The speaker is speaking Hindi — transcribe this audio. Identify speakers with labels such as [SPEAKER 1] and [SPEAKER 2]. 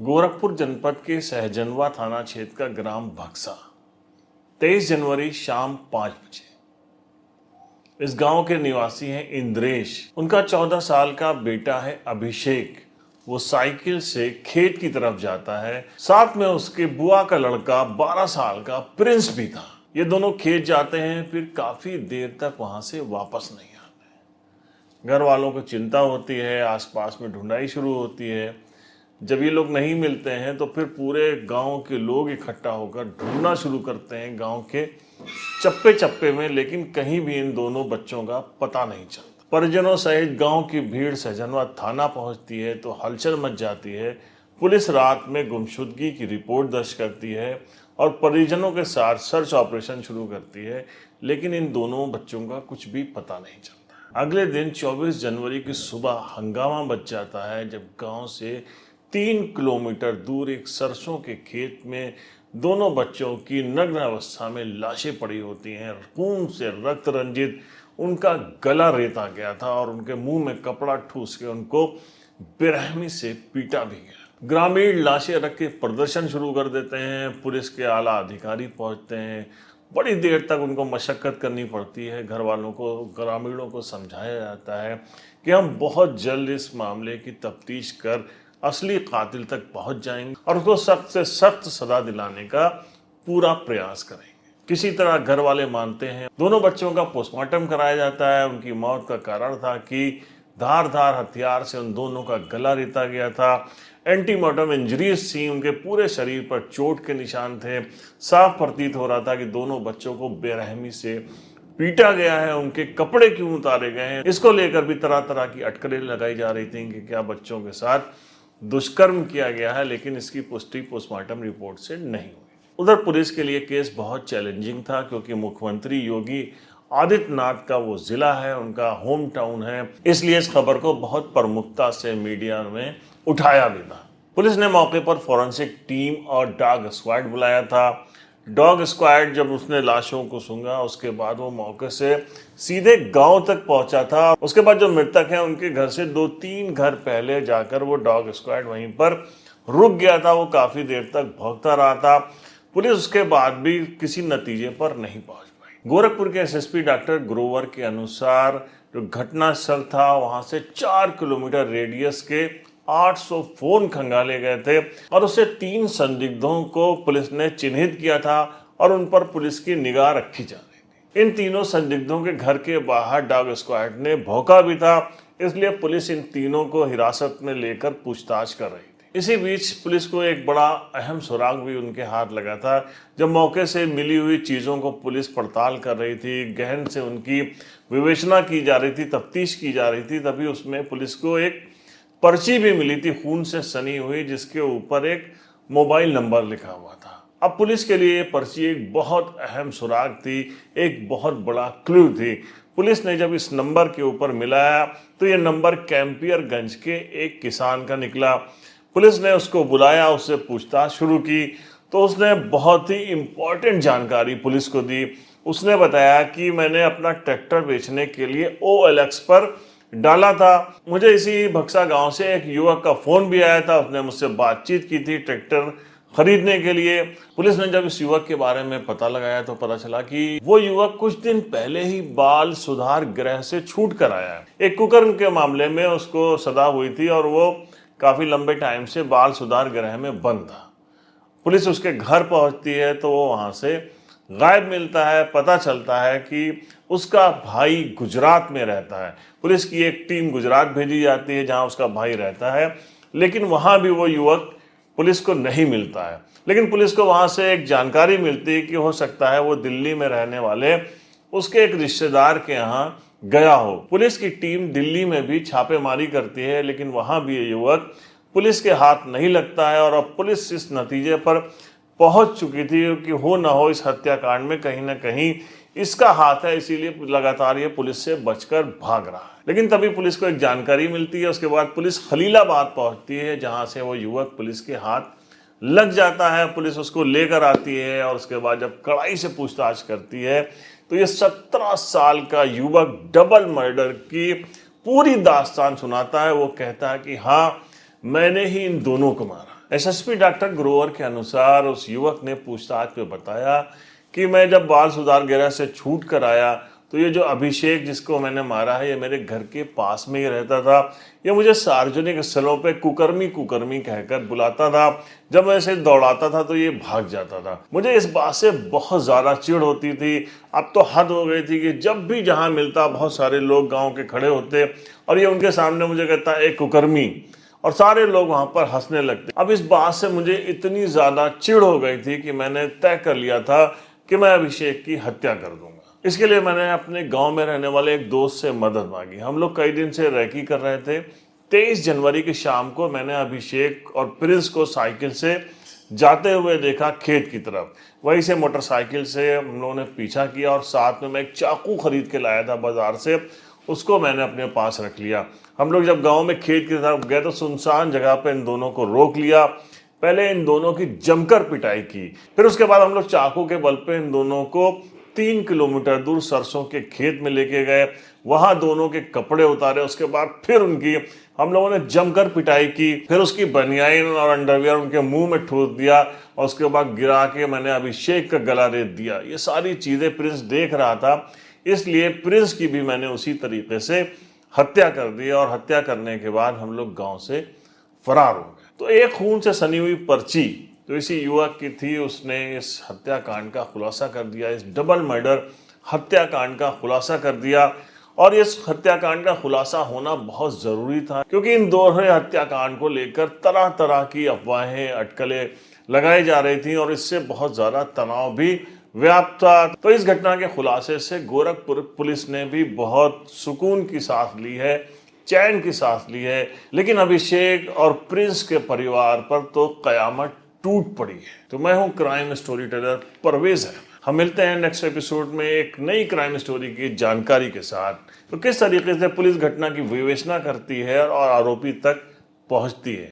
[SPEAKER 1] गोरखपुर जनपद के सहजनवा थाना क्षेत्र का ग्राम भक्सा 23 जनवरी शाम 5 बजे। इस गांव के निवासी हैं इंद्रेश। उनका 14 साल का बेटा है अभिषेक। वो साइकिल से खेत की तरफ जाता है। साथ में उसके बुआ का लड़का 12 साल का प्रिंस भी था। ये दोनों खेत जाते हैं, फिर काफी देर तक वहां से वापस नहीं आते। घर वालों को चिंता होती है, आसपास में ढूंढाई शुरू होती है। जब ये लोग नहीं मिलते हैं तो फिर पूरे गांव के लोग इकट्ठा होकर ढूंढना शुरू करते हैं गांव के चप्पे चप्पे में, लेकिन कहीं भी इन दोनों बच्चों का पता नहीं चलता। परिजनों सहित गांव की भीड़ सहजनवा थाना पहुंचती है तो हलचल मच जाती है। पुलिस रात में गुमशुदगी की रिपोर्ट दर्ज करती है और परिजनों के साथ सर्च ऑपरेशन शुरू करती है, लेकिन इन दोनों बच्चों का कुछ भी पता नहीं चलता। अगले दिन 24 जनवरी की सुबह हंगामा मच जाता है जब गांव से 3 किलोमीटर दूर एक सरसों के खेत में दोनों बच्चों की नग्न अवस्था में लाशें पड़ी होती हैं। खून से रक्त रंजित उनका गला रेता गया था और उनके मुंह में कपड़ा ठूस के उनको बेरहमी से पीटा भी गया। ग्रामीण लाशें रख के प्रदर्शन शुरू कर देते हैं। पुलिस के आला अधिकारी पहुंचते हैं। बड़ी देर तक उनको मशक्कत करनी पड़ती है। घर वालों को, ग्रामीणों को समझाया जाता है कि हम बहुत जल्द इस मामले की तफ्तीश कर असली कातिल तक पहुंच जाएंगे और उसको सख्त से सख्त सजा दिलाने का पूरा प्रयास करेंगे। किसी तरह घर वाले मानते हैं। दोनों बच्चों का पोस्टमार्टम कराया जाता है। उनकी मौत का कारण था कि धारदार हथियार से उन दोनों का गला रेता गया था। एंटीमॉर्टम इंजरीज थी, उनके पूरे शरीर पर चोट के निशान थे। साफ प्रतीत हो रहा था कि दोनों बच्चों को बेरहमी से पीटा गया है। उनके कपड़े क्यों उतारे गए हैं, इसको लेकर भी तरह तरह की अटकलें लगाई जा रही थी कि क्या बच्चों के साथ दुष्कर्म किया गया है, लेकिन इसकी पुष्टि पोस्टमार्टम रिपोर्ट से नहीं हुई। उधर पुलिस के लिए केस बहुत चैलेंजिंग था क्योंकि मुख्यमंत्री योगी आदित्यनाथ का वो जिला है, उनका होम टाउन है, इसलिए इस खबर को बहुत प्रमुखता से मीडिया में उठाया भी था। पुलिस ने मौके पर फॉरेंसिक टीम और डॉग स्क्वाड बुलाया था। डॉग स्क्वाड जब उसने लाशों को सूंघा उसके बाद वो मौके से सीधे गांव तक पहुंचा था। उसके बाद जो मृतक हैं उनके घर से 2-3 घर पहले जाकर वो डॉग स्क्वाड वहीं पर रुक गया था। वो काफी देर तक भौंकता रहा था। पुलिस उसके बाद भी किसी नतीजे पर नहीं पहुंच पाई। गोरखपुर के एसएसपी डॉक्टर ग्रोवर के अनुसार जो घटना स्थल था वहां से 4 किलोमीटर रेडियस के 800 फोन खंगाले गए थे और उससे 3 संदिग्धों को पुलिस ने चिन्हित किया था और उन पर पुलिस की निगाह रखी जा रही थी। इन तीनों संदिग्धों के घर के बाहर डॉग स्क्वाड ने भौंका भी था, इसलिए पुलिस इन तीनों को हिरासत में लेकर पूछताछ कर रही थी। इसी बीच पुलिस को एक बड़ा अहम सुराग भी उनके हाथ लगा था। जब मौके से मिली हुई चीजों को पुलिस पड़ताल कर रही थी, गहन से उनकी विवेचना की जा रही थी, तफ्तीश की जा रही थी, तभी उसमें पुलिस को एक पर्ची भी मिली थी खून से सनी हुई, जिसके ऊपर एक मोबाइल नंबर लिखा हुआ था। अब पुलिस के लिए ये पर्ची एक बहुत अहम सुराग थी, एक बहुत बड़ा क्लू थी। पुलिस ने जब इस नंबर के ऊपर मिलाया तो ये नंबर कैंपियरगंज के एक किसान का निकला। पुलिस ने उसको बुलाया, उससे पूछताछ शुरू की तो उसने बहुत ही इंपॉर्टेंट जानकारी पुलिस को दी। उसने बताया कि मैंने अपना ट्रैक्टर बेचने के लिए OLX पर डाला था। मुझे इसी भक्सा गांव से एक युवक का फोन भी आया था, उसने मुझसे बातचीत की थी ट्रैक्टर खरीदने के लिए। पुलिस ने जब इस युवक के बारे में पता लगाया तो पता चला कि वो युवक कुछ दिन पहले ही बाल सुधार गृह से छूट कर आया है। एक कुकर्म के मामले में उसको सजा हुई थी और वो काफी लंबे टाइम से बाल सुधार गृह में बंद था। पुलिस उसके घर पहुंचती है तो वो वहां से गायब मिलता है। पता चलता है कि उसका भाई गुजरात में रहता है। पुलिस की एक टीम गुजरात भेजी जाती है जहां उसका भाई रहता है, लेकिन वहां भी वो युवक पुलिस को नहीं मिलता है। लेकिन पुलिस को वहां से एक जानकारी मिलती है कि हो सकता है वो दिल्ली में रहने वाले उसके एक रिश्तेदार के यहाँ गया हो। पुलिस की टीम दिल्ली में भी छापेमारी करती है, लेकिन वहां भी ये युवक पुलिस के हाथ नहीं लगता है और अब पुलिस इस नतीजे पर पहुंच चुकी थी कि हो ना हो इस हत्याकांड में कहीं ना कहीं इसका हाथ है, इसीलिए लगातार ये पुलिस से बचकर भाग रहा है। लेकिन तभी पुलिस को एक जानकारी मिलती है। उसके बाद पुलिस खलीलाबाद पहुंचती है जहां से वो युवक पुलिस के हाथ लग जाता है। पुलिस उसको लेकर आती है और उसके बाद जब कड़ाई से पूछताछ करती है तो ये 17 साल का युवक डबल मर्डर की पूरी दास्तान सुनाता है। वो कहता है कि हाँ, मैंने ही इन दोनों को मारा। एसएसपी डॉक्टर ग्रोवर के अनुसार उस युवक ने पूछताछ में बताया कि मैं जब बाल सुधार गृह से छूट कर आया तो ये जो अभिषेक जिसको मैंने मारा है ये मेरे घर के पास में ही रहता था। ये मुझे सार्वजनिक स्थलों पे कुकर्मी कुकर्मी कहकर बुलाता था। जब मैं इसे दौड़ाता था तो ये भाग जाता था। मुझे इस बात से बहुत ज़्यादा चिढ़ होती थी। अब तो हद हो गई थी कि जब भी जहाँ मिलता बहुत सारे लोग गाँव के खड़े होते और ये उनके सामने मुझे कहता एक कुकर्मी, और सारे लोग वहाँ पर हंसने लगते। अब इस बात से मुझे इतनी ज़्यादा चिढ़ हो गई थी कि मैंने तय कर लिया था कि मैं अभिषेक की हत्या कर दूंगा। इसके लिए मैंने अपने गांव में रहने वाले एक दोस्त से मदद मांगी। हम लोग कई दिन से रेकी कर रहे थे। 23 जनवरी की शाम को मैंने अभिषेक और प्रिंस को साइकिल से जाते हुए देखा खेत की तरफ। वहीं से मोटरसाइकिल से हम लोगों ने पीछा किया और साथ में मैं एक चाकू खरीद के लाया था बाजार से, उसको मैंने अपने पास रख लिया। हम लोग जब गाँव में खेत की तरफ गए तो सुनसान जगह पर इन दोनों को रोक लिया। पहले इन दोनों की जमकर पिटाई की, फिर उसके बाद हम लोग चाकू के बल पे इन दोनों को 3 किलोमीटर दूर सरसों के खेत में लेके गए। वहां दोनों के कपड़े उतारे। उसके बाद फिर उनकी हम लोगों ने जमकर पिटाई की। फिर उसकी बनियाइन और अंडरवियर उनके मुंह में ठूस दिया और उसके बाद गिरा के मैंने अभिषेक का गला रेत दिया। ये सारी चीजें प्रिंस देख रहा था, इसलिए प्रिंस की भी मैंने उसी तरीके से हत्या कर दी और हत्या करने के बाद हम लोग गाँव से फरार हो गए। तो एक खून से सनी हुई पर्ची तो इसी युवक की थी। उसने इस हत्याकांड का खुलासा कर दिया, इस डबल मर्डर हत्याकांड का खुलासा कर दिया। और इस हत्याकांड का खुलासा होना बहुत जरूरी था क्योंकि इन दोनों हत्याकांड को लेकर तरह तरह की अफवाहें अटकलें लगाई जा रही थी और इससे बहुत ज्यादा तनाव भी व्याप्त था। तो इस घटना के खुलासे से गोरखपुर पुलिस ने भी बहुत सुकून की सांस ली है, चैन की सांस ली है। लेकिन अभिषेक और प्रिंस के परिवार पर तो कयामत टूट पड़ी है। तो मैं हूं क्राइम स्टोरी टेलर परवेज है। हम मिलते हैं नेक्स्ट एपिसोड में एक नई क्राइम स्टोरी की जानकारी के साथ। तो किस तरीके से पुलिस घटना की विवेचना करती है और आरोपी तक पहुंचती है।